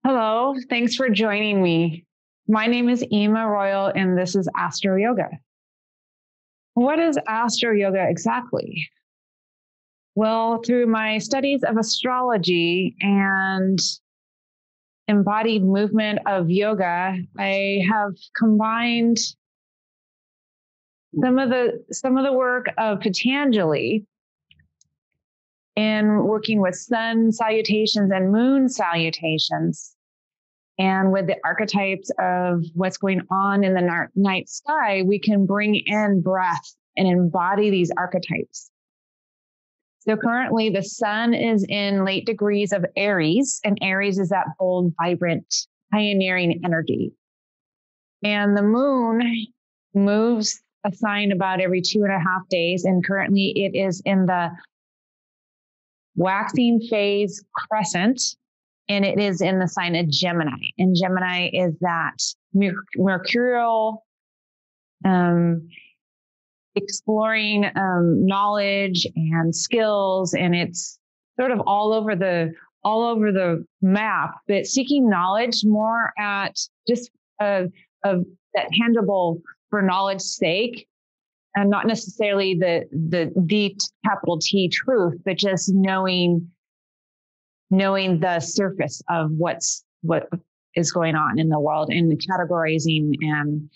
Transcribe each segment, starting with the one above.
Hello, thanks for joining me. My name is Ema Royal, and this is Astro Yoga. What is Astro Yoga exactly? Well, through my studies of astrology and embodied movement of yoga, I have combined some of the work of Patanjali in working with sun salutations and moon salutations, and with the archetypes of what's going on in the night sky, we can bring in breath and embody these archetypes. So currently the sun is in late degrees of Aries, and Aries is that bold, vibrant, pioneering energy. And the moon moves a sign about every 2.5 days. And currently it is in the waxing phase Crescent, and it is in the sign of Gemini. And Gemini is that mercurial, exploring knowledge and skills, and it's sort of all over the map, but seeking knowledge more at just of that tangible for knowledge's sake, and not necessarily the capital T truth, but just knowing the surface of what is going on in the world, and the categorizing. And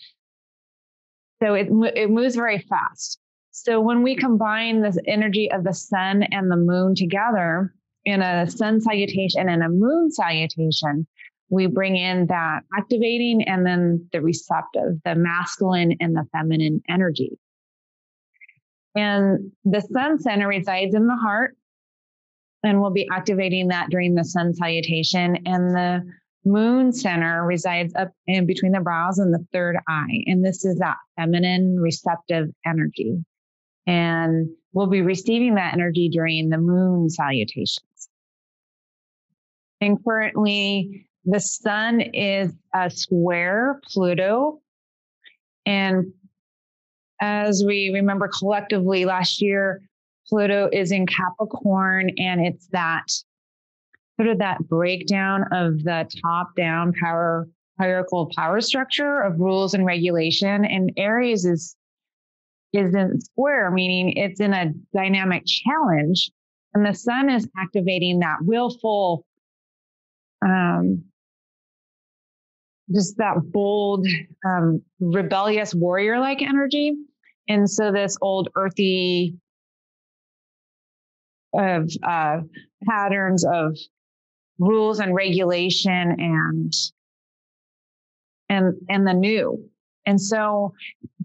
so it moves very fast. So when we combine this energy of the sun and the moon together in a sun salutation and a moon salutation, we bring in that activating and then the receptive, the masculine and the feminine energy. And the sun center resides in the heart, and we'll be activating that during the sun salutation. And the moon center resides up in between the brows and the third eye. And this is that feminine receptive energy. And we'll be receiving that energy during the moon salutations. And currently the sun is a square Pluto. And as we remember collectively last year, Pluto is in Capricorn, and it's that sort of that breakdown of the top-down hierarchical power structure of rules and regulation. And Aries is in square, meaning it's in a dynamic challenge. And the sun is activating that willful, just that bold, rebellious warrior-like energy. And so this old earthy of patterns of rules and regulation and the new. And so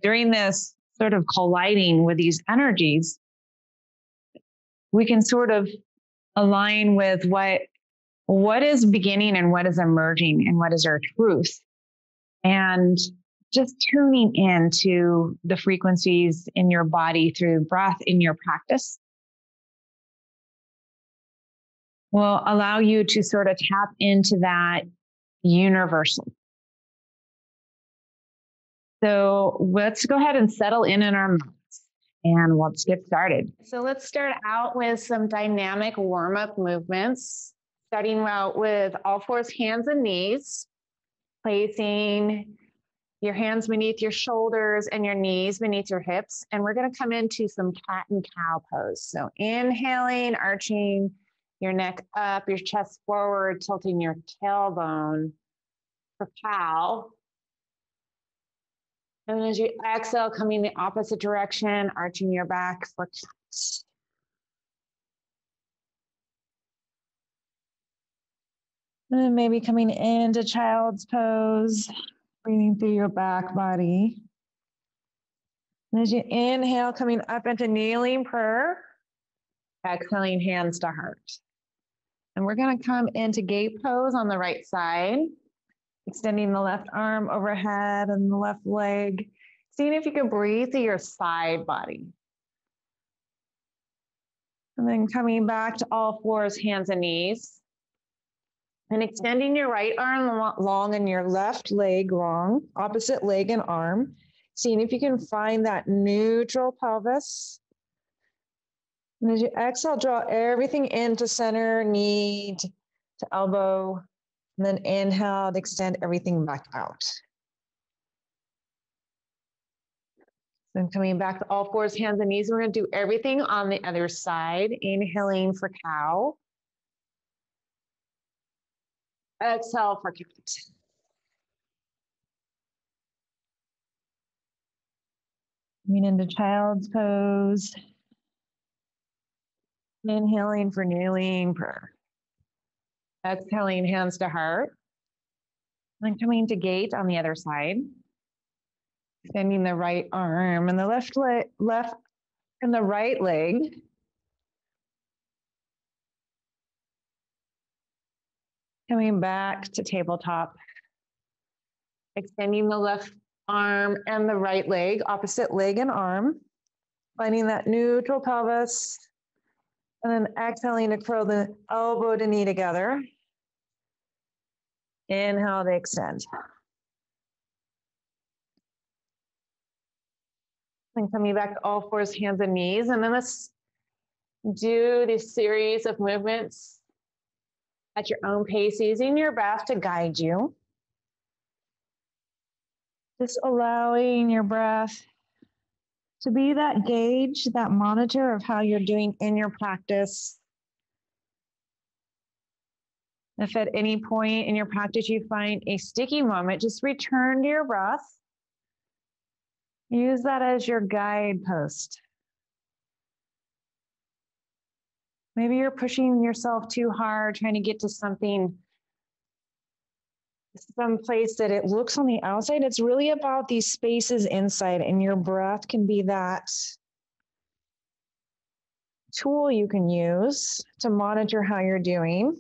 during this sort of colliding with these energies, we can sort of align with what is beginning and what is emerging and what is our truth. And just tuning into the frequencies in your body through breath in your practice will allow you to sort of tap into that universal. So let's go ahead and settle in our minds, and let's get started. So let's start out with some dynamic warm-up movements, starting out with all fours, hands and knees, placing your hands beneath your shoulders and your knees beneath your hips. And we're going to come into some cat and cow pose. So inhaling, arching your neck up, your chest forward, tilting your tailbone for cow. And as you exhale, coming the opposite direction, arching your back for cat. And then maybe coming into child's pose, breathing through your back body. And as you inhale, coming up into kneeling prayer, exhaling hands to heart. And we're going to come into gate pose on the right side, extending the left arm overhead and the left leg, seeing if you can breathe through your side body. And then coming back to all fours, hands and knees. And extending your right arm long and your left leg long, opposite leg and arm. Seeing if you can find that neutral pelvis. And as you exhale, draw everything into center, knee to elbow, And then inhale to extend everything back out. Then coming back to all fours, hands and knees. We're going to do everything on the other side. Inhaling for cow. Exhale for cat. Coming into child's pose. Inhaling for kneeling prayer. Exhaling, hands to heart. Then coming to gate on the other side. Extending the right arm and the left and the right leg. Coming back to tabletop. Extending the left arm and the right leg, opposite leg and arm. Finding that neutral pelvis. And then exhaling to curl the elbow to knee together. Inhale to extend. And coming back to all fours, hands and knees. And then let's do this series of movements at your own pace, using your breath to guide you. Just allowing your breath to be that gauge, that monitor of how you're doing in your practice. If at any point in your practice you find a sticky moment, just return to your breath. Use that as your guidepost. Maybe you're pushing yourself too hard, trying to get to some place that it looks on the outside. It's really about these spaces inside, and your breath can be that tool you can use to monitor how you're doing.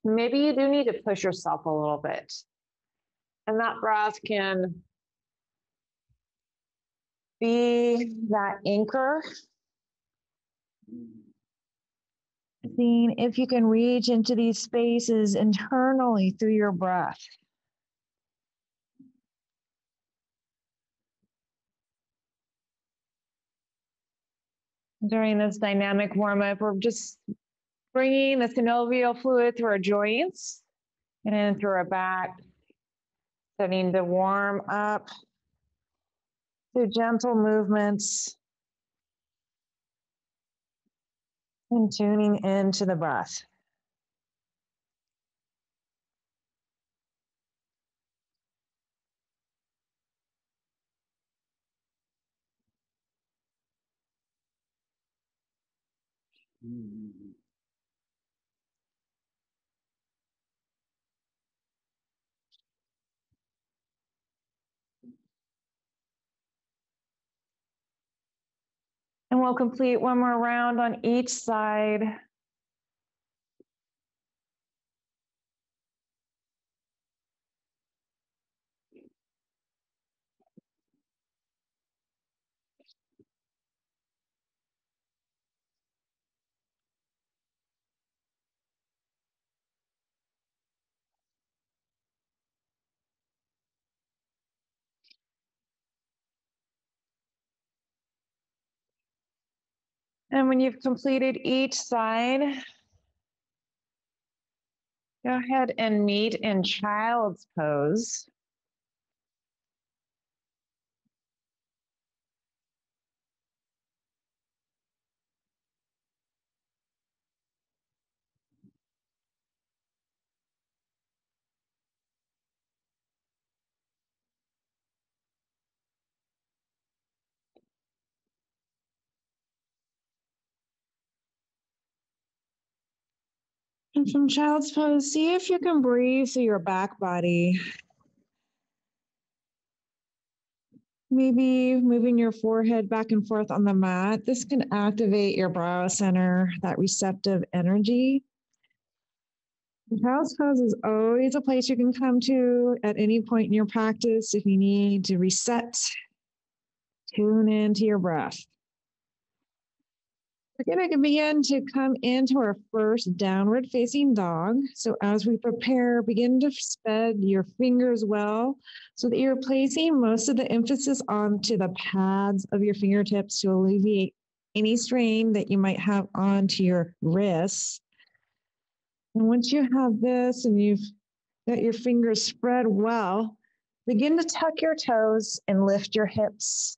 Maybe you do need to push yourself a little bit. And that breath can be that anchor. Seeing if you can reach into these spaces internally through your breath. During this dynamic warm-up, we're just bringing the synovial fluid through our joints and then through our back, starting to warm up through gentle movements and tuning into the breath. And we'll complete one more round on each side. And when you've completed each side, go ahead and meet in child's pose. And from child's pose, see if you can breathe through your back body. Maybe moving your forehead back and forth on the mat. This can activate your brow center, that receptive energy. Child's pose is always a place you can come to at any point in your practice if you need to reset, tune into your breath. We're going to begin to come into our first downward facing dog. So as we prepare, begin to spread your fingers well so that you're placing most of the emphasis onto the pads of your fingertips to alleviate any strain that you might have onto your wrists. And once you have this and you've Let your fingers spread well. Begin to tuck your toes and lift your hips.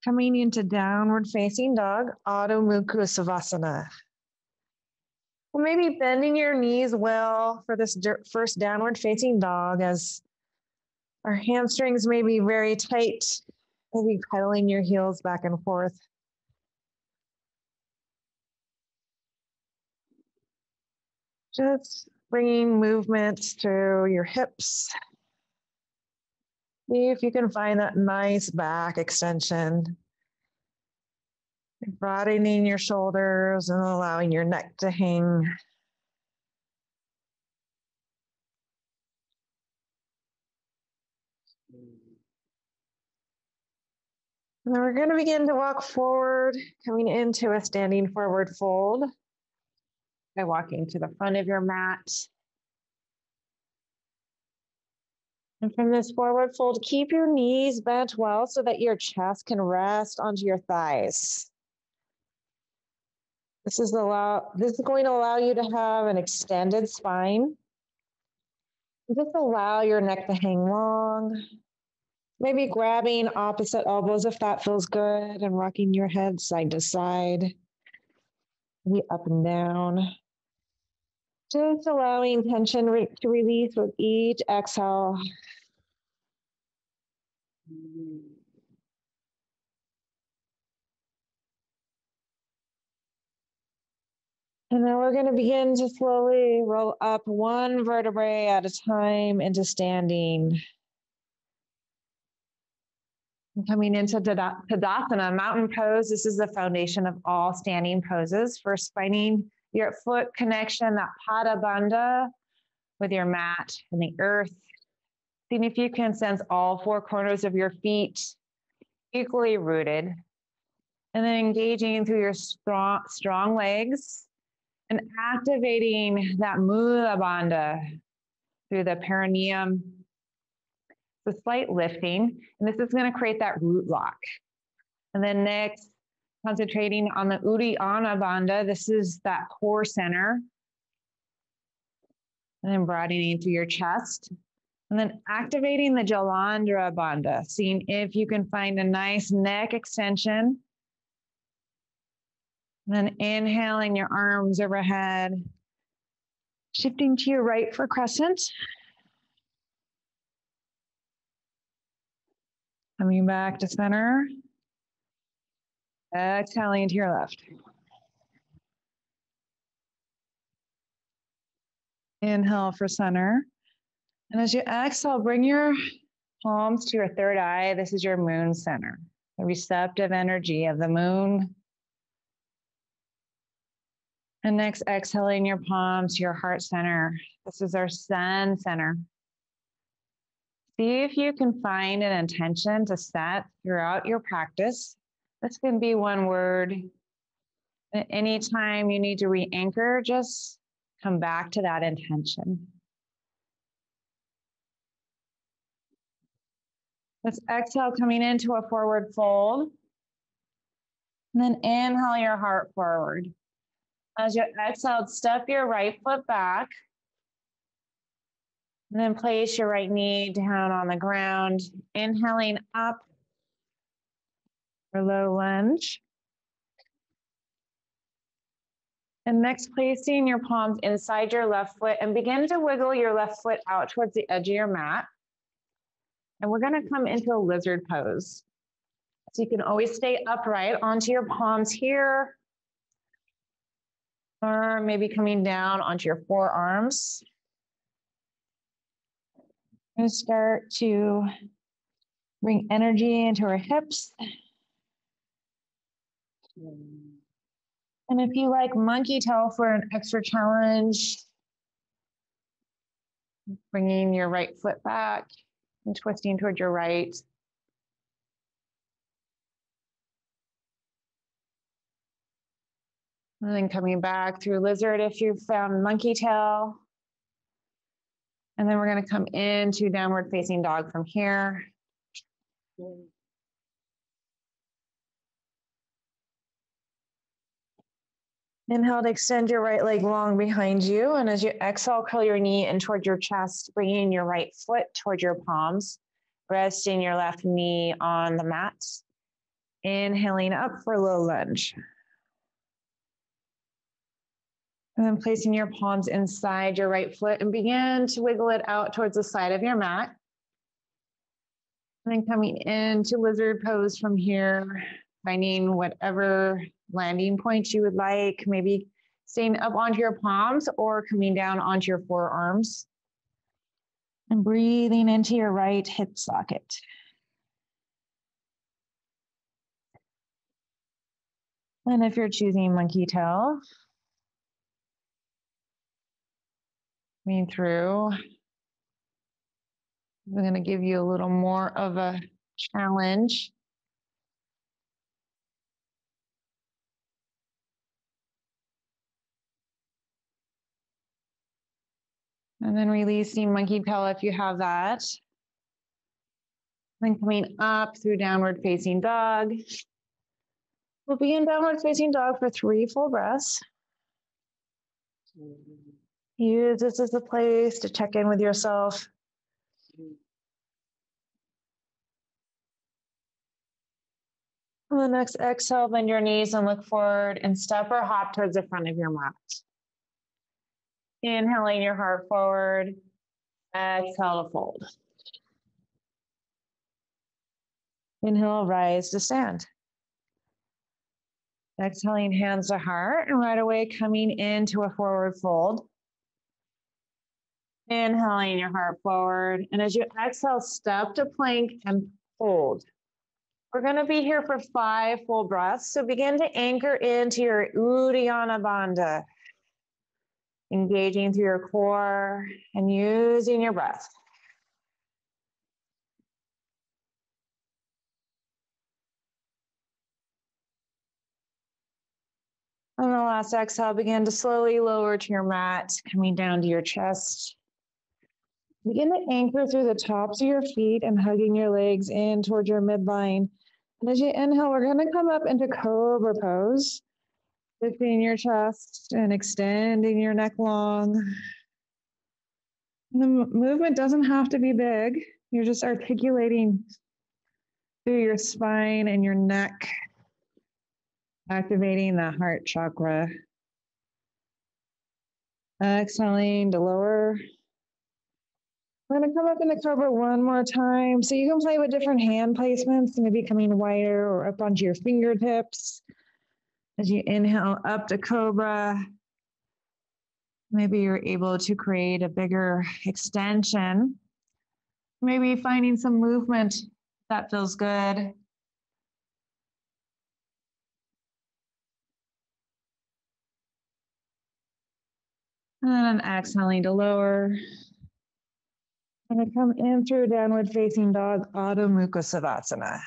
Coming into downward facing dog, Adho Mukha Savasana. Well, maybe bending your knees well for this first downward facing dog, as our hamstrings may be very tight. Maybe pedaling your heels back and forth. Just bringing movement through your hips. See if you can find that nice back extension. Broadening your shoulders and allowing your neck to hang. And then we're going to begin to walk forward, coming into a standing forward fold by walking to the front of your mat. And from this forward fold, keep your knees bent well so that your chest can rest onto your thighs. This is going to allow you to have an extended spine. Just allow your neck to hang long. Maybe grabbing opposite elbows if that feels good, and rocking your head side to side, maybe up and down. Just allowing tension to release with each exhale. And then we're going to begin to slowly roll up one vertebrae at a time into standing. And coming into Tadasana, mountain pose. This is the foundation of all standing poses. First, finding your foot connection, that Pada Bandha with your mat and the earth. Seeing if you can sense all four corners of your feet equally rooted. And then engaging through your strong legs and activating that Mula Bandha through the perineum. The slight lifting, and this is going to create that root lock. And then next, concentrating on the Uddiyana Bandha. This is that core center. And then broadening through your chest. And then activating the Jalandhara Bandha, seeing if you can find a nice neck extension. And then inhaling your arms overhead. Shifting to your right for Crescent. Coming back to center. Exhaling to your left. Inhale for center. And as you exhale, bring your palms to your third eye. This is your moon center, the receptive energy of the moon. And next, exhaling your palms to your heart center. This is our sun center. See if you can find an intention to set throughout your practice. This can be one word. Anytime you need to re-anchor, just come back to that intention. Let's exhale, coming into a forward fold. And then inhale your heart forward. As you exhale, step your right foot back. And then place your right knee down on the ground. Inhaling up for low lunge. And next, placing your palms inside your left foot and begin to wiggle your left foot out towards the edge of your mat. And we're going to come into a lizard pose. So you can always stay upright onto your palms here, or maybe coming down onto your forearms. We're going to start to bring energy into our hips. And if you like monkey tail for an extra challenge, bringing your right foot back and twisting toward your right. And then coming back through lizard if you've found monkey tail. And then we're going to come into downward facing dog from here. Inhale to extend your right leg long behind you. And as you exhale, curl your knee in toward your chest, bringing your right foot toward your palms, resting your left knee on the mat. Inhaling up for low lunge. And then placing your palms inside your right foot and begin to wiggle it out towards the side of your mat. And then coming into lizard pose from here, finding whatever landing point you would like, maybe staying up onto your palms or coming down onto your forearms. And breathing into your right hip socket. And if you're choosing monkey tail, coming through, we're going to give you a little more of a challenge. And then releasing monkey tail if you have that. Then coming up through downward facing dog. We'll be in downward facing dog for 3 full breaths. Use this as a place to check in with yourself. On the next exhale, bend your knees and look forward and step or hop towards the front of your mat. Inhaling your heart forward. Exhale to fold. Inhale, rise to stand. Exhaling, hands to heart, and right away coming into a forward fold. Inhaling your heart forward. And as you exhale, step to plank and fold. We're going to be here for 5 full breaths. So begin to anchor into your Uddiyana Bandha. Engaging through your core and using your breath. On the last exhale, begin to slowly lower to your mat, coming down to your chest. Begin to anchor through the tops of your feet and hugging your legs in towards your midline. And as you inhale, we're going to come up into cobra pose, lifting your chest and extending your neck long. And the movement doesn't have to be big. You're just articulating through your spine and your neck, activating the heart chakra. Exhaling to lower. We're going to come up into cobra one more time. So you can play with different hand placements, maybe coming wider or up onto your fingertips. As you inhale up to cobra, maybe you're able to create a bigger extension. Maybe finding some movement that feels good. And then exhaling to lower. And I come in through downward facing dog, Adho Mukha Savasana.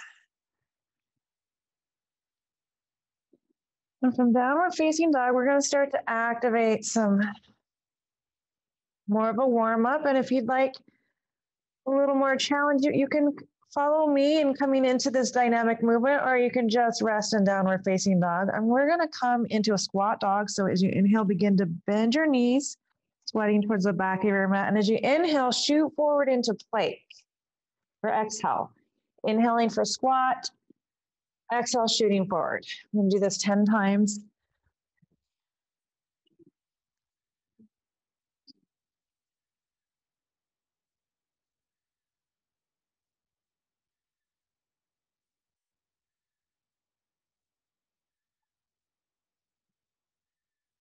And from downward facing dog, we're going to start to activate some more of a warm up. And if you'd like a little more challenge, you can follow me in coming into this dynamic movement, or you can just rest in downward facing dog. And we're going to come into a squat dog. So as you inhale, begin to bend your knees, squatting towards the back of your mat. And as you inhale, shoot forward into plank for exhale. Inhaling for squat, exhale, shooting forward. I'm going to do this 10 times.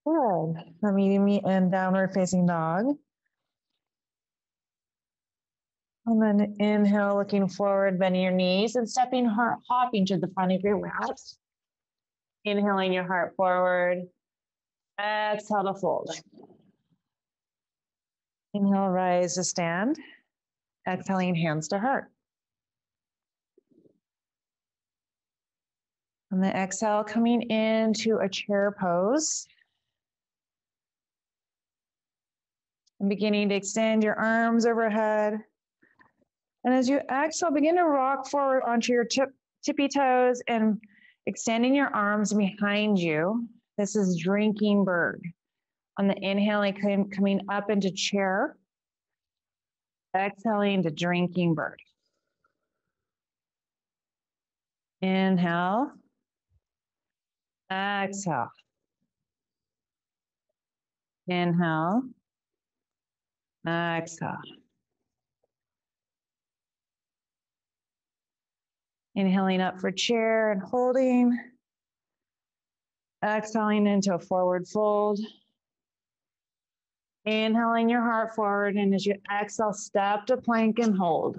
Good. Now meeting me in downward facing dog. And then inhale, looking forward, bending your knees and hopping to the front of your mat. Inhaling your heart forward. Exhale to fold. Inhale, rise to stand. Exhaling, hands to heart. And the exhale, coming into a chair pose. And beginning to extend your arms overhead. And as you exhale, begin to rock forward onto your tippy toes and extending your arms behind you. This is drinking bird. On the inhaling, coming up into chair. Exhaling to drinking bird. Inhale. Exhale. Inhale. Exhale. Inhaling up for chair and holding. Exhaling into a forward fold. Inhaling your heart forward, and as you exhale, step to plank and hold.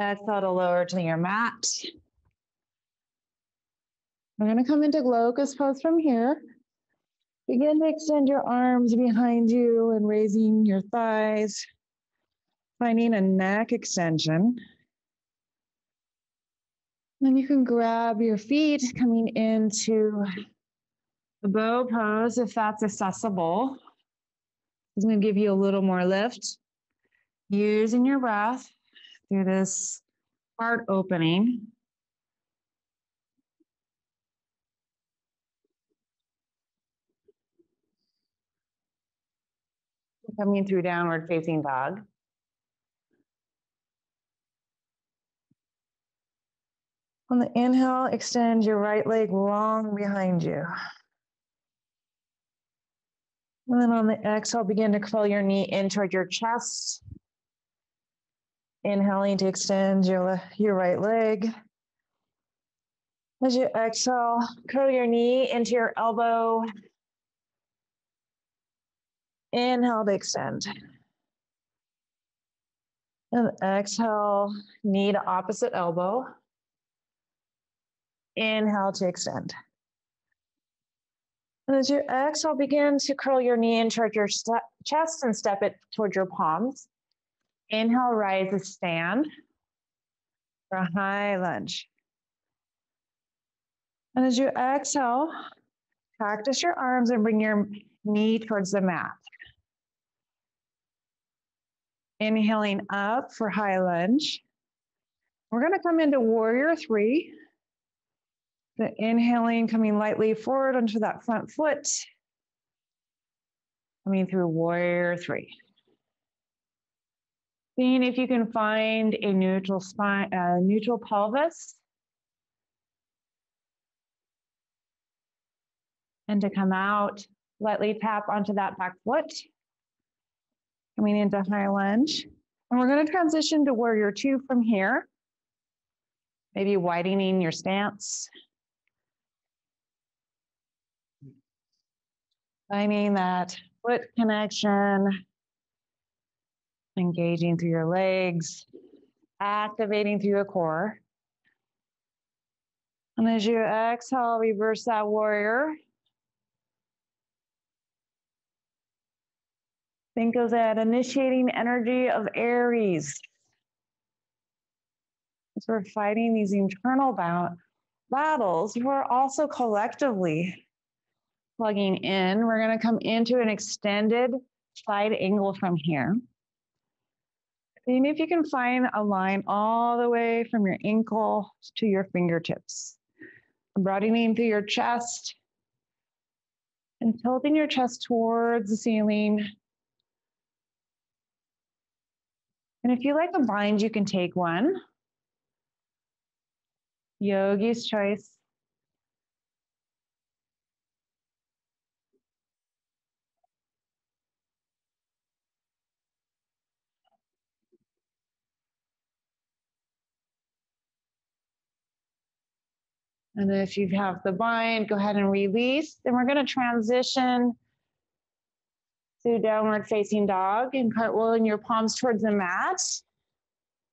Exhale to lower to your mat. We're going to come into locust pose from here. Begin to extend your arms behind you and raising your thighs, finding a neck extension. Then you can grab your feet coming into the bow pose if that's accessible. It's going to give you a little more lift. Using your breath through this heart opening. Coming through downward facing dog. On the inhale, extend your right leg long behind you. And then on the exhale, begin to curl your knee in toward your chest. Inhaling to extend your right leg. As you exhale, curl your knee into your elbow. Inhale to extend. And exhale, knee to opposite elbow. Inhale to extend. And as you exhale, begin to curl your knee in toward your chest and step it toward your palms. Inhale, rise to stand for a high lunge. And as you exhale, practice your arms and bring your knee towards the mat. Inhaling up for high lunge. We're going to come into warrior three. The inhaling, coming lightly forward onto that front foot. Coming through warrior three. Seeing if you can find a neutral spine, neutral pelvis. And to come out, lightly tap onto that back foot. Coming into high lunge. And we're going to transition to warrior two from here. Maybe widening your stance. Finding that foot connection. Engaging through your legs. Activating through your core. And as you exhale, reverse that warrior. Think of that initiating energy of Aries. As we're fighting these internal battles, we're also collectively plugging in. We're going to come into an extended side angle from here. And if you can find a line all the way from your ankle to your fingertips. Broadening through your chest and tilting your chest towards the ceiling. And if you like a bind, you can take one. Yogi's choice. And if you have the bind, go ahead and release. Then we're going to transition to downward facing dog and cartwheeling your palms towards the mat.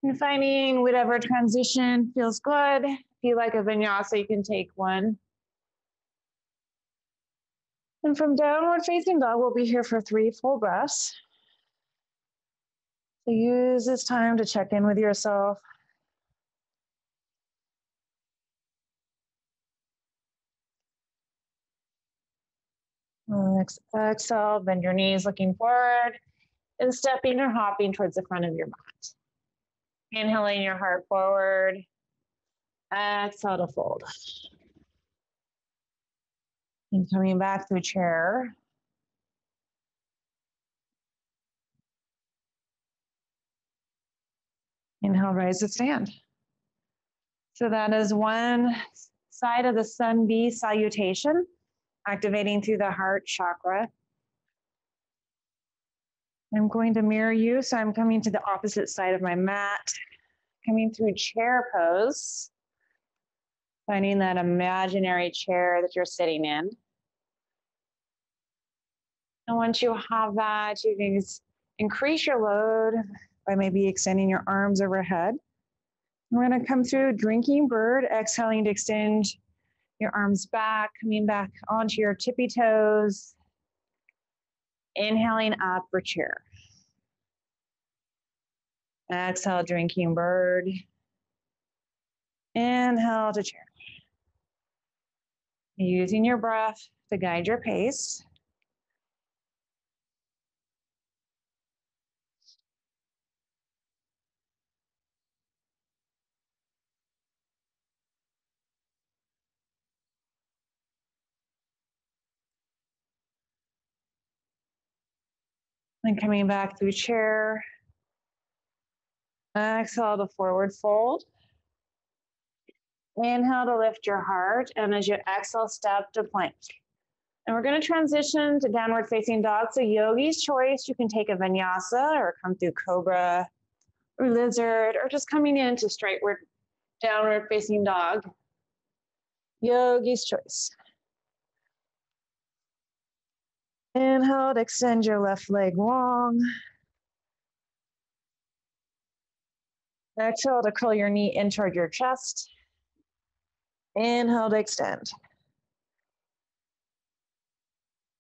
And finding whatever transition feels good. If you like a vinyasa, you can take one. And from downward facing dog, we'll be here for 3 full breaths. So use this time to check in with yourself. Next exhale, bend your knees looking forward and stepping or hopping towards the front of your mat. Inhaling your heart forward. Exhale to fold. And coming back through chair. Inhale, rise to stand. So that is one side of the sun bee salutation, activating through the heart chakra. I'm going to mirror you, so I'm coming to the opposite side of my mat, coming through chair pose, finding that imaginary chair that you're sitting in. And once you have that, you can increase your load by maybe extending your arms overhead. We're going to come through drinking bird, exhaling to extend your arms back, coming back onto your tippy toes, inhaling up for chair. Exhale, drinking bird. Inhale to chair. Using your breath to guide your pace. Then coming back through chair. Exhale to forward fold. Inhale to lift your heart. And as you exhale, step to plank. And we're going to transition to downward facing dog. So yogi's choice, you can take a vinyasa or come through cobra or lizard, or just coming into straightward downward facing dog. Yogi's choice. Inhale to extend your left leg long. Exhale to curl your knee in toward your chest. Inhale to extend.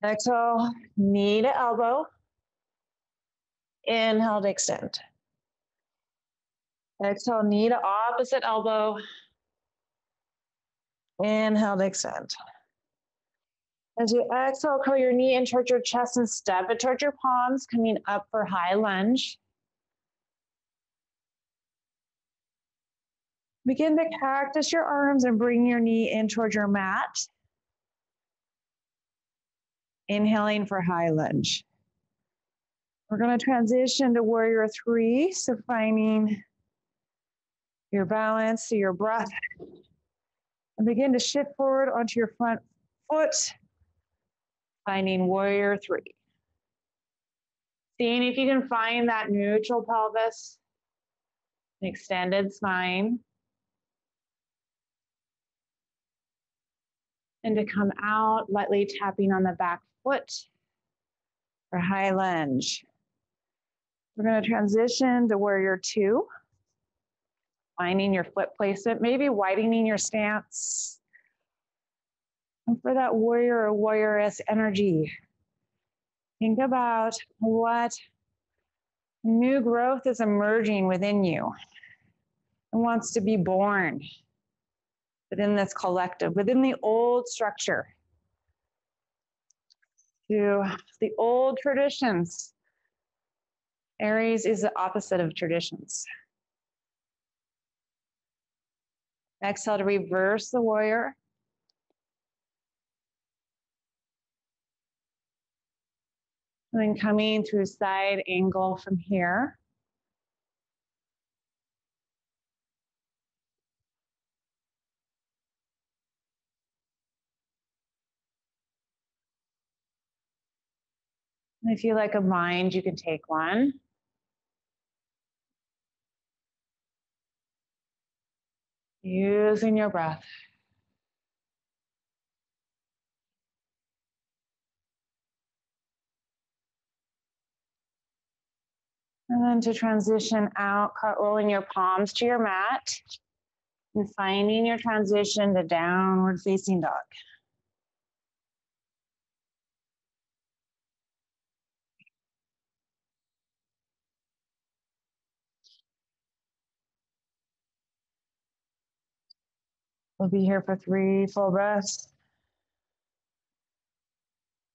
Exhale, knee to elbow. Inhale to extend. Exhale, knee to opposite elbow. Inhale to extend. As you exhale, curl your knee in towards your chest and step it towards your palms, coming up for high lunge. Begin to cactus your arms and bring your knee in towards your mat. Inhaling for high lunge. We're going to transition to warrior three. So finding your balance through your breath. And begin to shift forward onto your front foot. Finding warrior three. Seeing if you can find that neutral pelvis. An extended spine. And to come out, lightly tapping on the back foot for high lunge. We're going to transition to warrior two. Finding your foot placement, maybe widening your stance. And for that warrior or warrioress energy, think about what new growth is emerging within you and wants to be born within this collective, within the old structure, to the old traditions. Aries is the opposite of traditions. Exhale to reverse the warrior. And then coming through side angle from here. And if you like a bind, you can take one. Using your breath. And then to transition out, rolling your palms to your mat and finding your transition to downward facing dog. We'll be here for 3 full breaths.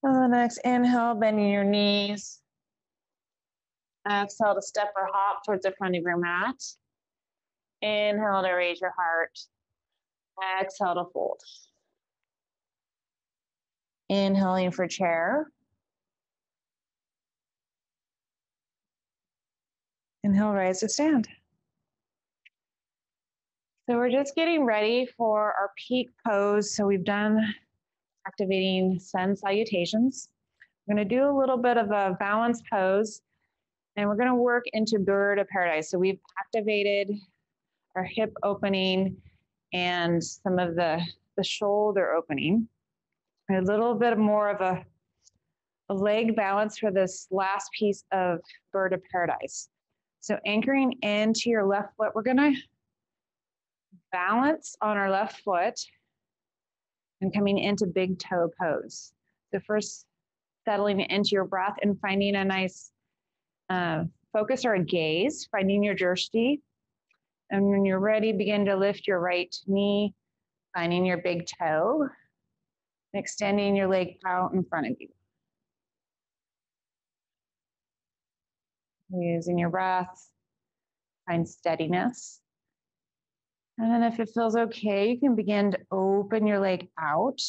And the next inhale, bending your knees. Exhale to step or hop towards the front of your mat. Inhale to raise your heart. Exhale to fold. Inhaling for chair. Inhale, rise to stand. So we're just getting ready for our peak pose. So we've done activating sun salutations. We're going to do a little bit of a balanced pose, and we're going to work into bird of paradise. So we've activated our hip opening and some of the shoulder opening. A little bit more of a leg balance for this last piece of bird of paradise. So anchoring into your left foot, we're going to balance on our left foot and coming into big toe pose. So first settling into your breath and finding a nice focus or a gaze, finding your drishti. And when you're ready, begin to lift your right knee, finding your big toe, extending your leg out in front of you. Using your breath, find steadiness. And then if it feels okay, you can begin to open your leg out.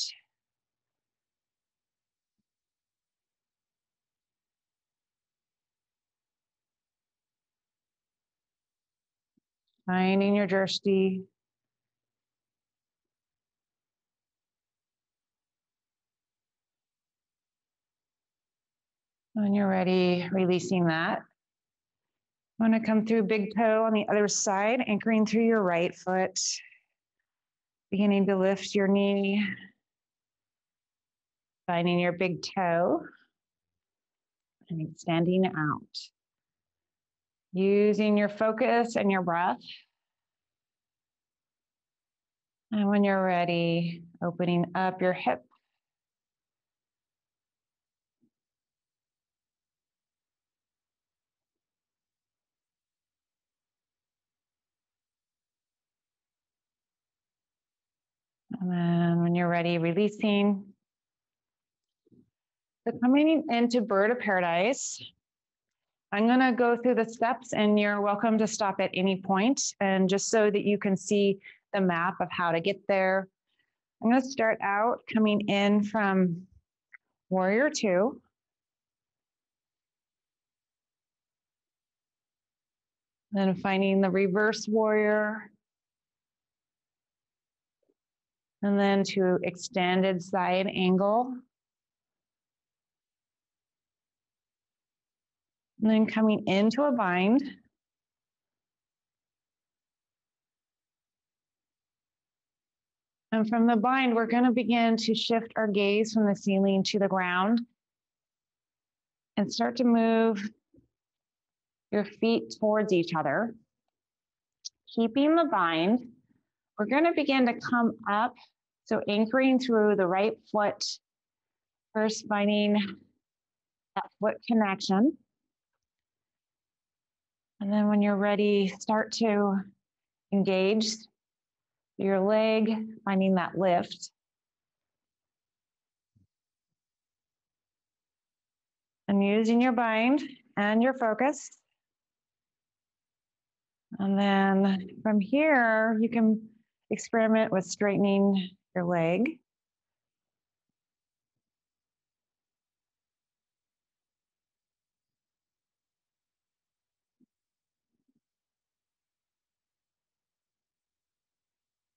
Finding your drishti. When you're ready, releasing that. Want to come through big toe on the other side, anchoring through your right foot. Beginning to lift your knee. Finding your big toe. And extending out. Using your focus and your breath. And when you're ready, opening up your hip. And then when you're ready, releasing. So coming into bird of paradise, I'm going to go through the steps and you're welcome to stop at any point. And just so that you can see the map of how to get there, I'm going to start out coming in from warrior two. Then finding the reverse warrior. And then to extended side angle. And then coming into a bind. And from the bind, we're going to begin to shift our gaze from the ceiling to the ground and start to move your feet towards each other. Keeping the bind, we're going to begin to come up. So anchoring through the right foot, first finding that foot connection. And then when you're ready, start to engage your leg, finding that lift. And using your bind and your focus. And then from here, you can experiment with straightening your leg.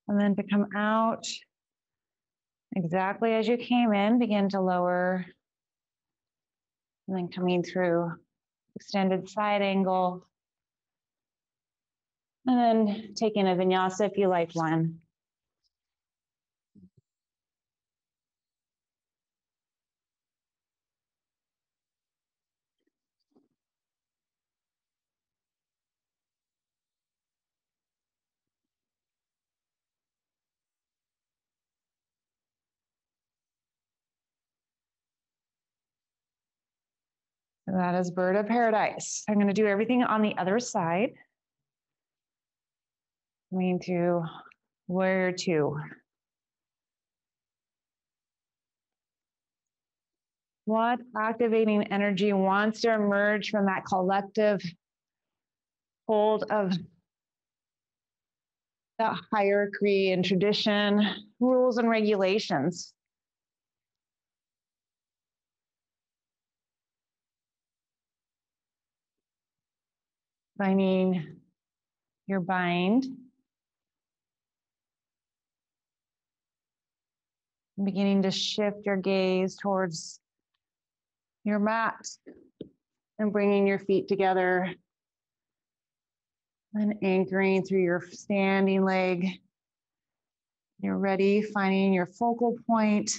And then to come out exactly as you came in, begin to lower. And then coming through extended side angle. And then taking a vinyasa if you like one. So that is bird of paradise. I'm going to do everything on the other side. Coming to warrior two. What activating energy wants to emerge from that collective hold of that hierarchy and tradition, rules and regulations. Finding your bind. Beginning to shift your gaze towards your mat and bringing your feet together and anchoring through your standing leg. You're ready, finding your focal point,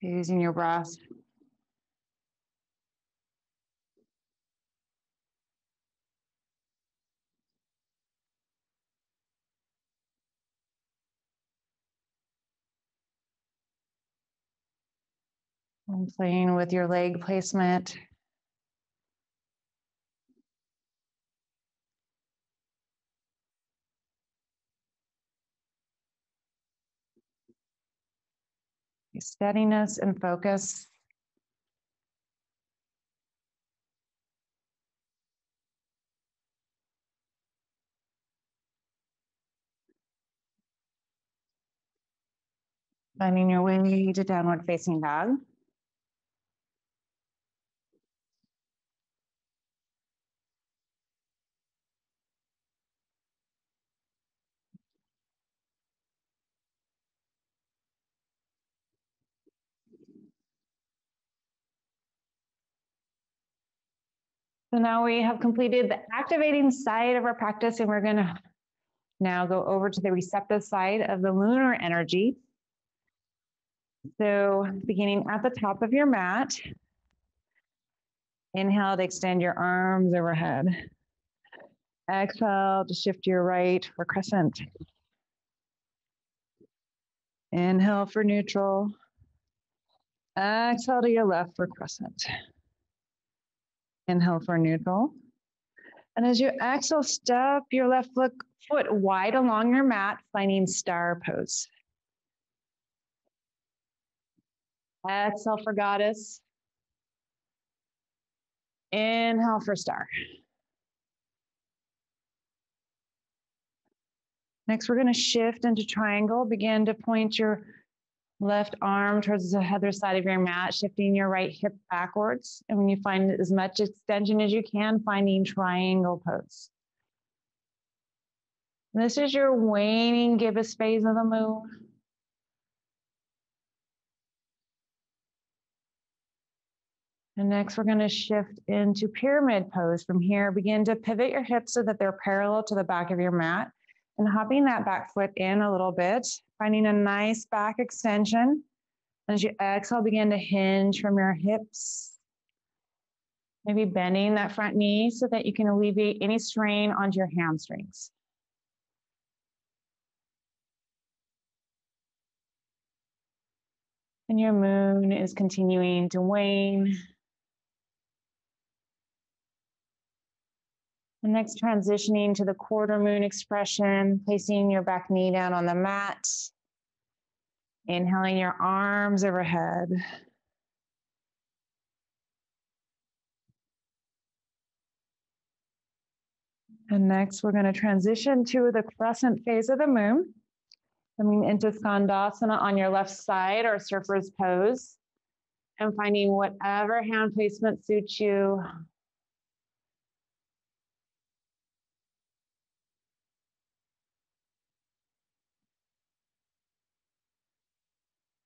using your breath. And playing with your leg placement. Steadiness and focus. Finding your way to downward facing dog. So now we have completed the activating side of our practice, and we're going to now go over to the receptive side of the lunar energy. So beginning at the top of your mat, inhale to extend your arms overhead. Exhale to shift your right for crescent. Inhale for neutral. Exhale to your left for crescent. Inhale for neutral. And as you exhale, step your left foot wide along your mat, finding star pose. Exhale for goddess. Inhale for star. Next, we're going to shift into triangle. Begin to point your left arm towards the other side of your mat, shifting your right hip backwards. And when you find as much extension as you can, finding triangle pose. This is your waning gibbous phase of the moon. And next, we're going to shift into pyramid pose. From here, begin to pivot your hips so that they're parallel to the back of your mat and hopping that back foot in a little bit, finding a nice back extension. As you exhale, begin to hinge from your hips. Maybe bending that front knee so that you can alleviate any strain onto your hamstrings. And your moon is continuing to wane. And next, transitioning to the quarter moon expression, placing your back knee down on the mat. Inhaling your arms overhead. And next, we're going to transition to the crescent phase of the moon. Coming into Skandasana on your left side or surfer's pose. And finding whatever hand placement suits you.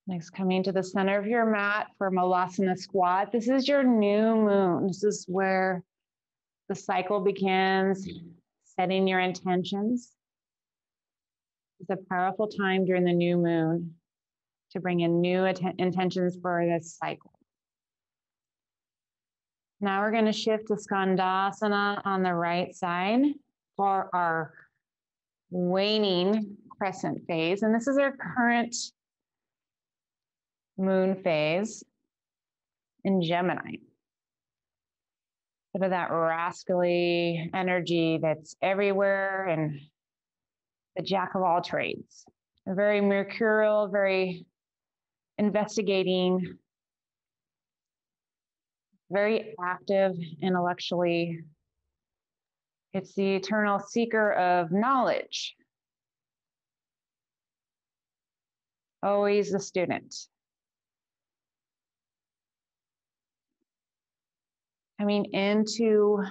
Next, coming to the center of your mat for Malasana squat. This is your new moon. This is where the cycle begins, setting your intentions. It's a powerful time during the new moon to bring in new intentions for this cycle. Now we're going to shift to Skandasana on the right side for our waning crescent phase. And this is our current moon phase in Gemini. Sort of that rascally energy that's everywhere and the jack of all trades. A very mercurial, very investigating, very active intellectually. It's the eternal seeker of knowledge. always the student. Coming into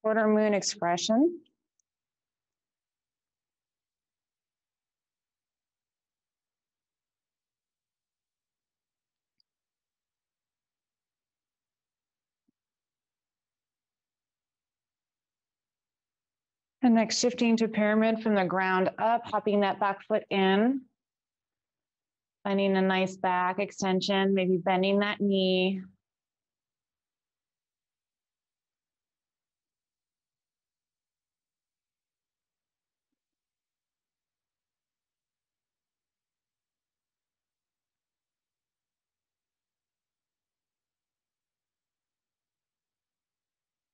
quarter moon expression. And next, shifting to pyramid from the ground up, hopping that back foot in. Finding a nice back extension, maybe bending that knee.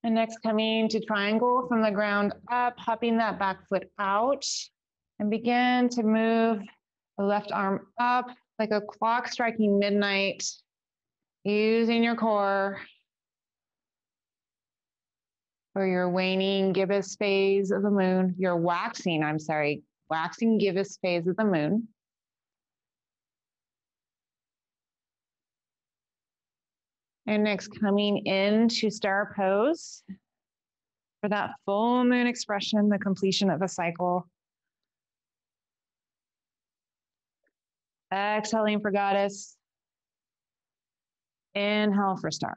And next, coming to triangle from the ground up, hopping that back foot out, and begin to move the left arm up like a clock striking midnight, using your core for your waning gibbous phase of the moon, your waxing gibbous phase of the moon. And next, coming into star pose for that full moon expression, the completion of a cycle. Exhaling for goddess. Inhale for star.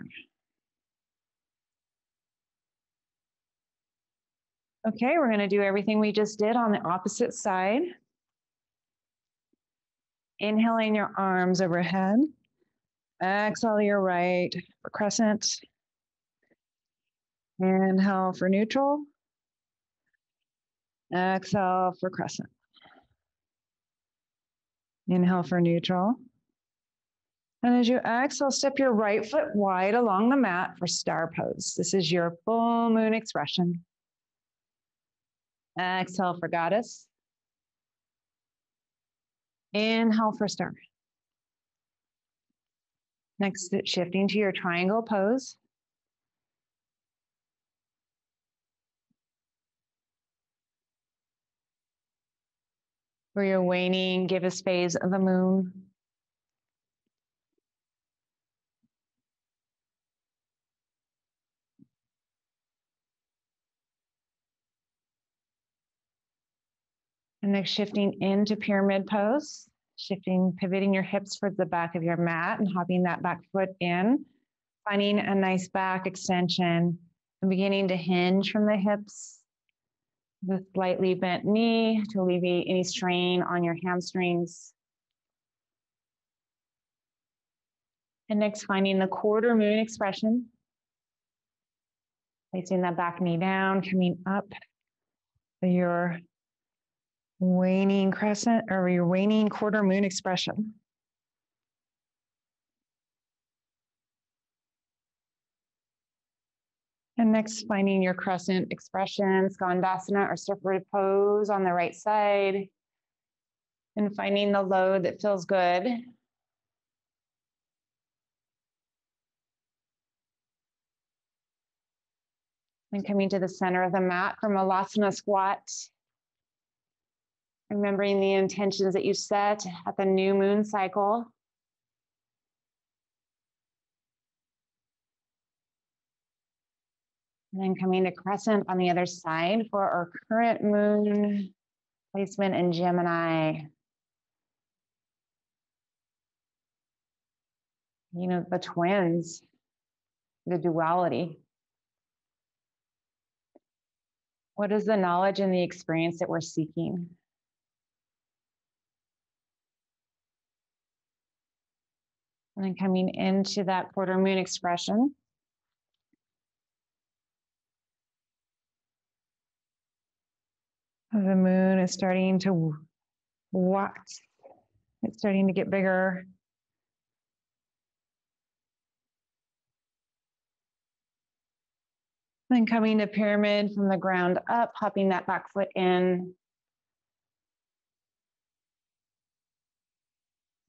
Okay, we're going to do everything we just did on the opposite side. Inhaling your arms overhead. Exhale your right for crescent. Inhale for neutral. Exhale for crescent. Inhale for neutral. And as you exhale, step your right foot wide along the mat for star pose. This is your full moon expression. Exhale for goddess. Inhale for star. Next, shifting to your triangle pose. For your waning gibbous phase of the moon. And next, shifting into pyramid pose, pivoting your hips towards the back of your mat and hopping that back foot in, finding a nice back extension and beginning to hinge from the hips, the slightly bent knee to alleviate any strain on your hamstrings. And next, finding the quarter moon expression, placing that back knee down, coming up to your waning crescent or your waning quarter moon expression. And next, finding your crescent expression, Skandasana or surfboard pose on the right side, and finding the load that feels good. And coming to the center of the mat for Malasana squat. Remembering the intentions that you set at the new moon cycle. And then coming to crescent on the other side for our current moon placement in Gemini. You know, the twins, the duality. What is the knowledge and the experience that we're seeking? And then coming into that quarter moon expression. The moon is starting to wax. It's starting to get bigger. Then coming to pyramid from the ground up, hopping that back foot in.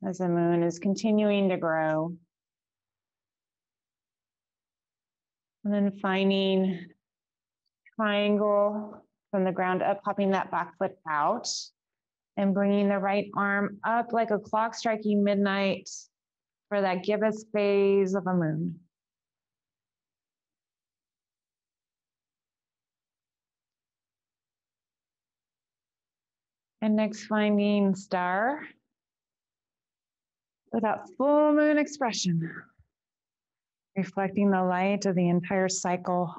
As the moon is continuing to grow. And then finding triangle from the ground up, popping that back foot out And bringing the right arm up like a clock striking midnight for that gibbous phase of the moon. And next, finding star with that full moon expression, reflecting the light of the entire cycle.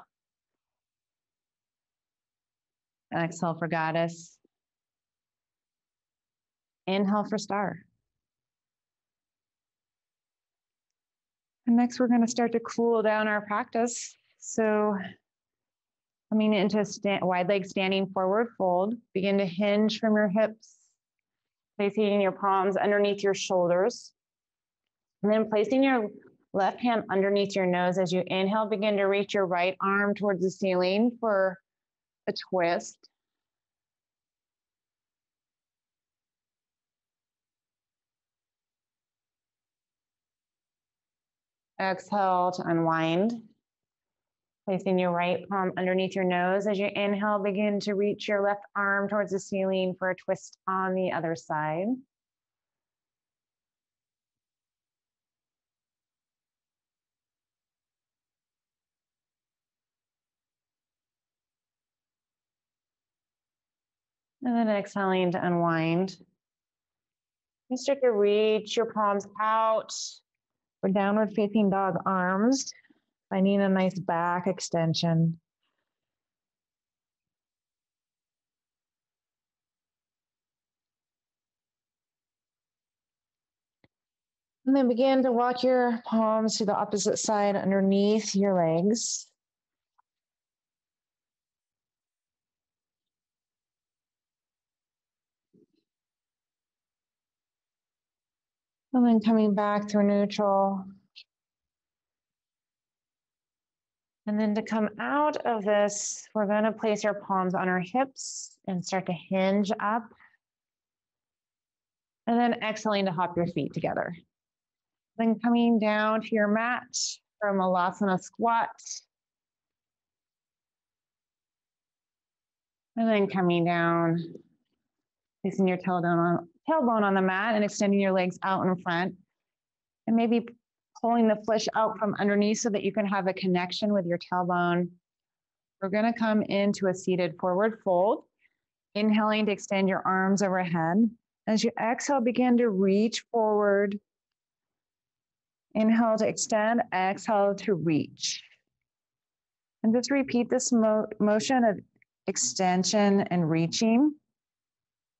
Exhale for goddess. Inhale for star. And next, we're going to start to cool down our practice. So coming into wide leg standing forward fold, begin to hinge from your hips, placing your palms underneath your shoulders, and then placing your left hand underneath your nose. As you inhale, begin to reach your right arm towards the ceiling for a twist. Exhale to unwind. Placing your right palm underneath your nose. As you inhale, begin to reach your left arm towards the ceiling for a twist on the other side. And then exhaling to unwind. You start to reach your palms out for downward facing dog arms, finding a nice back extension. And then begin to walk your palms to the opposite side underneath your legs. And then coming back through neutral. And then to come out of this, we're going to place our palms on our hips and start to hinge up. And then exhaling to hop your feet together. Then coming down to your mat for a Malasana squat. And then coming down, placing your tailbone on the mat and extending your legs out in front. And maybe pulling the flesh out from underneath so that you can have a connection with your tailbone. We're going to come into a seated forward fold. Inhaling to extend your arms overhead. As you exhale, begin to reach forward. Inhale to extend, exhale to reach. And just repeat this motion of extension and reaching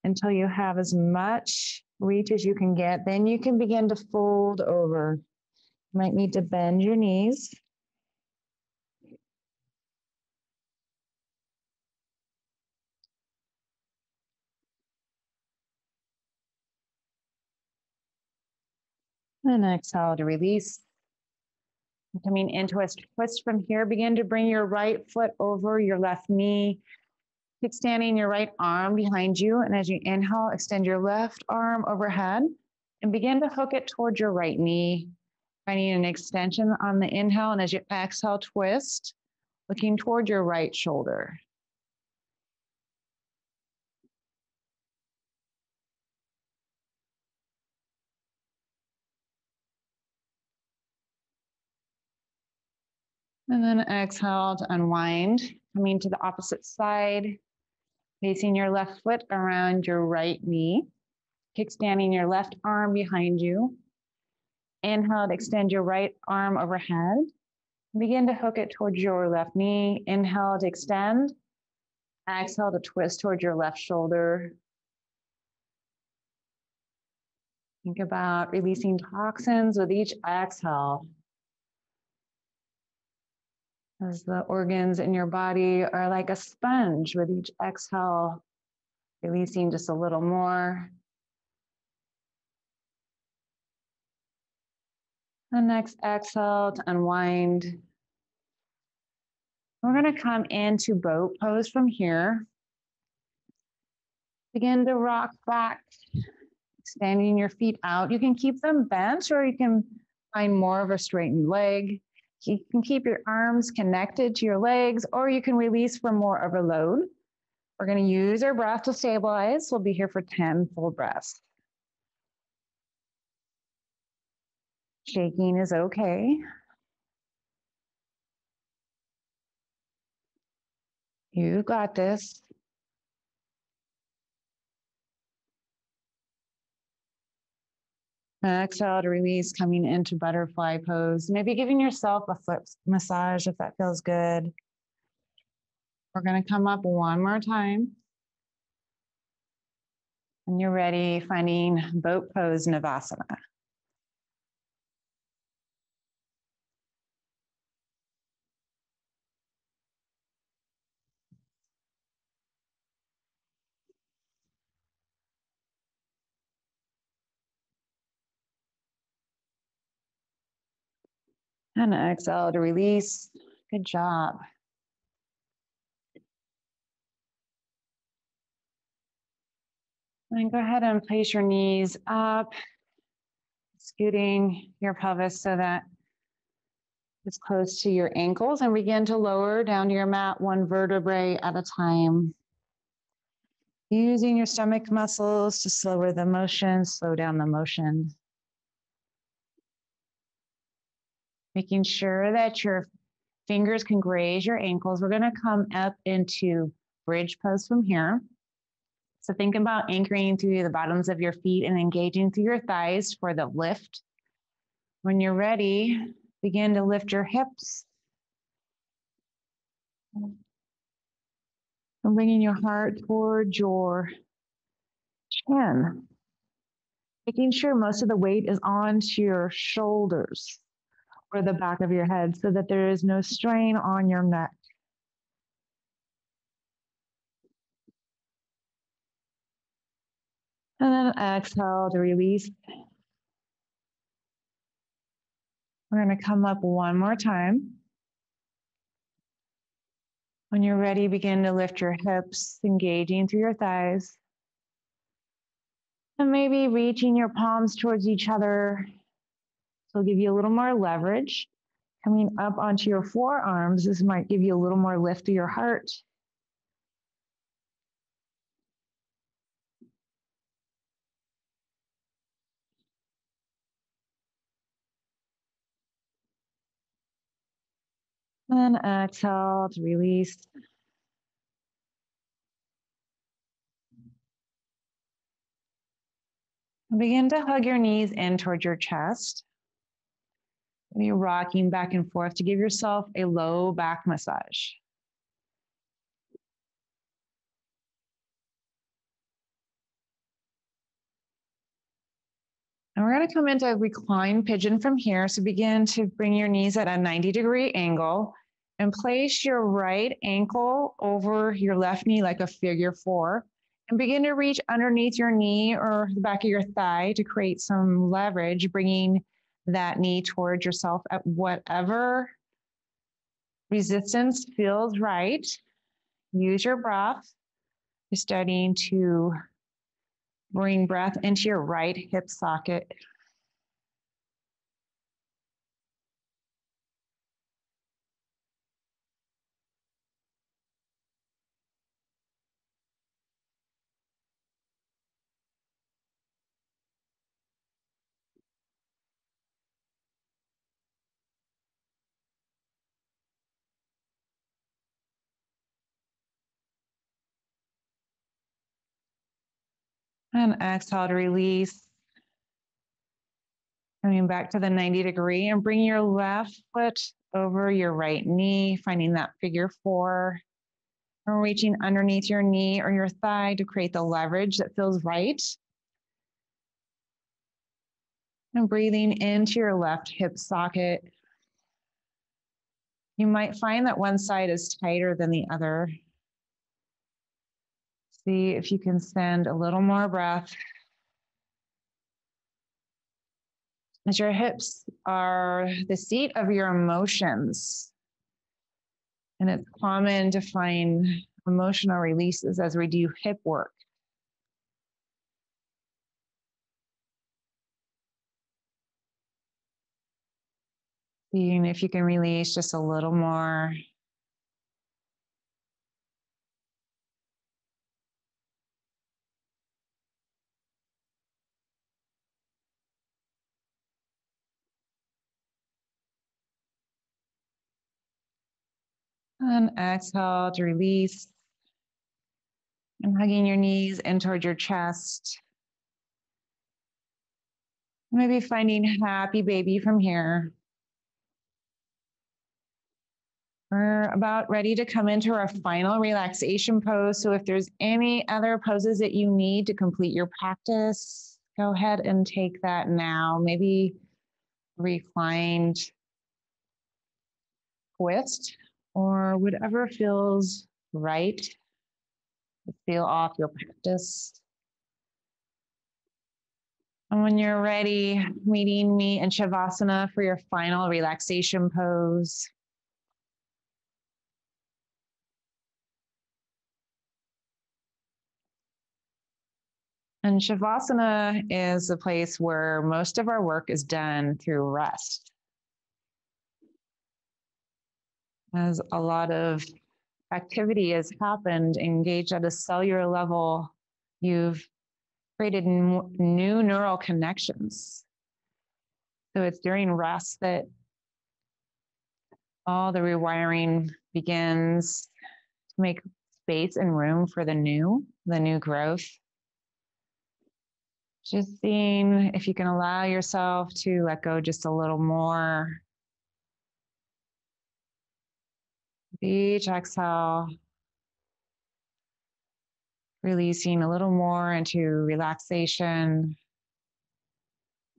until you have as much reach as you can get. Then you can begin to fold over. You might need to bend your knees. And exhale to release. Coming into a twist from here, begin to bring your right foot over your left knee. Keep standing your right arm behind you. And as you inhale, extend your left arm overhead and begin to hook it towards your right knee, finding an extension on the inhale. And as you exhale, twist, looking toward your right shoulder. And then exhale to unwind, coming to the opposite side, placing your left foot around your right knee, kickstanding your left arm behind you. Inhale to extend your right arm overhead. Begin to hook it towards your left knee. Inhale to extend. Exhale to twist towards your left shoulder. Think about releasing toxins with each exhale. As the organs in your body are like a sponge with each exhale, releasing just a little more. The next exhale to unwind. We're going to come into boat pose from here. Begin to rock back, extending your feet out. You can keep them bent or you can find more of a straightened leg. You can keep your arms connected to your legs or you can release for more of a load. We're going to use our breath to stabilize. We'll be here for 10 full breaths. Shaking is okay. You got this. Exhale to release, coming into butterfly pose. Maybe giving yourself a foot massage if that feels good. We're going to come up one more time. When you're ready, finding boat pose Navasana. And exhale to release. Good job. And go ahead and place your knees up, scooting your pelvis so that it's close to your ankles, and begin to lower down to your mat one vertebrae at a time. Using your stomach muscles to slow down the motion. Making sure that your fingers can graze your ankles. We're going to come up into bridge pose from here. So think about anchoring through the bottoms of your feet and engaging through your thighs for the lift. When you're ready, begin to lift your hips. And bringing your heart towards your chin. Making sure most of the weight is onto your shoulders or the back of your head so that there is no strain on your neck. And then exhale to release. We're going to come up one more time. When you're ready, begin to lift your hips, engaging through your thighs. And maybe reaching your palms towards each other. So it'll give you a little more leverage. Coming up onto your forearms, this might give you a little more lift to your heart. And exhale to release. And begin to hug your knees in towards your chest. And you're rocking back and forth to give yourself a low back massage. And we're going to come into a reclined pigeon from here. So begin to bring your knees at a 90-degree angle and place your right ankle over your left knee like a figure four. And begin to reach underneath your knee or the back of your thigh to create some leverage, bringing that knee towards yourself at whatever resistance feels right. Use your breath. You're starting to bring breath into your right hip socket. And exhale to release. Coming back to the 90-degree and bring your left foot over your right knee, finding that figure four. And reaching underneath your knee or your thigh to create the leverage that feels right. And breathing into your left hip socket. You might find that one side is tighter than the other. See if you can send a little more breath. As your hips are the seat of your emotions. And it's common to find emotional releases as we do hip work. Seeing if you can release just a little more. And exhale to release. And hugging your knees in toward your chest. Maybe finding happy baby from here. We're about ready to come into our final relaxation pose. So if there's any other poses that you need to complete your practice, go ahead and take that now. Maybe reclined twist or whatever feels right to feel off your practice. And when you're ready, meeting me in Shavasana for your final relaxation pose. And Shavasana is a place where most of our work is done through rest. As a lot of activity has happened, engaged at a cellular level, you've created new neural connections. So it's during rest that all the rewiring begins to make space and room for the new growth. Just seeing if you can allow yourself to let go just a little more. Each exhale, releasing a little more into relaxation,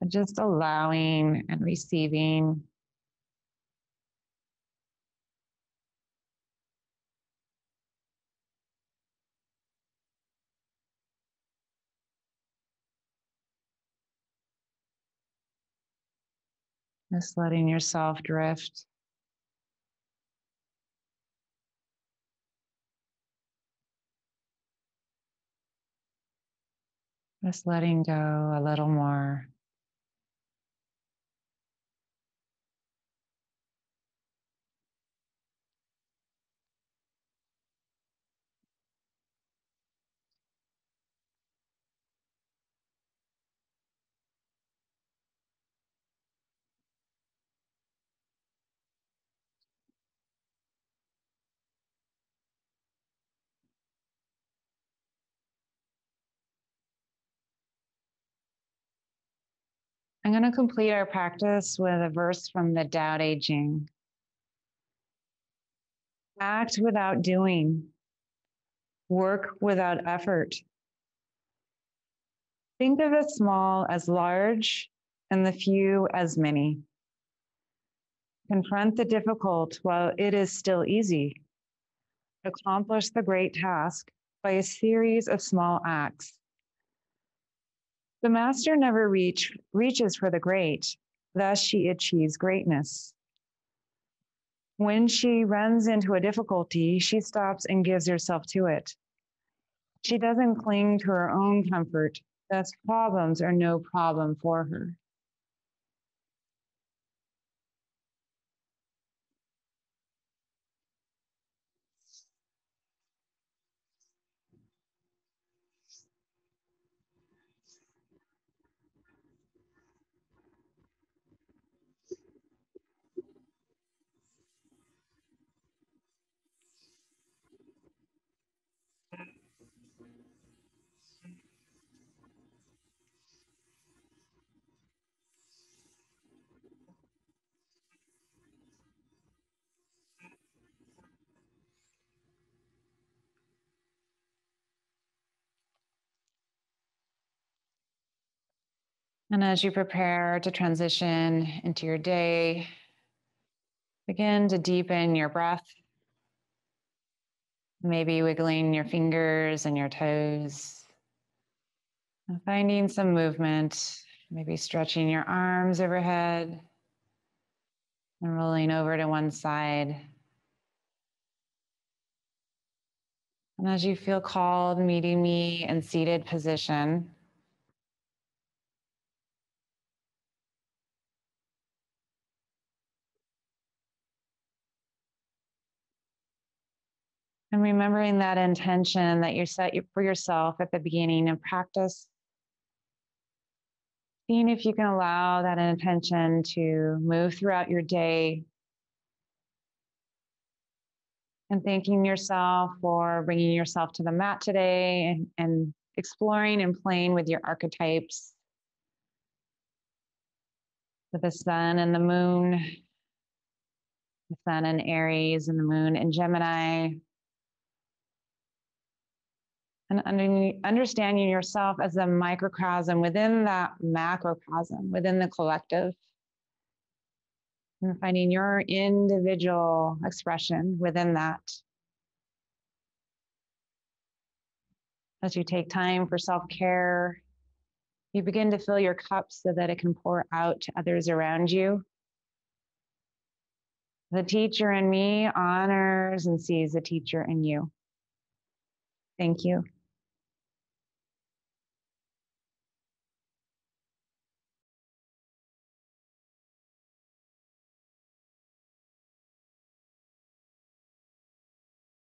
just allowing and receiving. Just letting yourself drift. Just letting go a little more. I'm going to complete our practice with a verse from the Tao Te Ching. Act without doing. Work without effort. Think of the small as large and the few as many. Confront the difficult while it is still easy. Accomplish the great task by a series of small acts. The master never reaches for the great, thus she achieves greatness. When she runs into a difficulty, she stops and gives herself to it. She doesn't cling to her own comfort, thus problems are no problem for her. And as you prepare to transition into your day, begin to deepen your breath, maybe wiggling your fingers and your toes, and finding some movement, maybe stretching your arms overhead and rolling over to one side. And as you feel called, meeting me in seated position. And remembering that intention that you set for yourself at the beginning of practice. Seeing if you can allow that intention to move throughout your day. And thanking yourself for bringing yourself to the mat today and exploring and playing with your archetypes, with the sun and the moon, the sun and Aries and the moon and Gemini. And understanding yourself as a microcosm within that macrocosm, within the collective. And finding your individual expression within that. As you take time for self-care, you begin to fill your cup so that it can pour out to others around you. The teacher in me honors and sees the teacher in you. Thank you.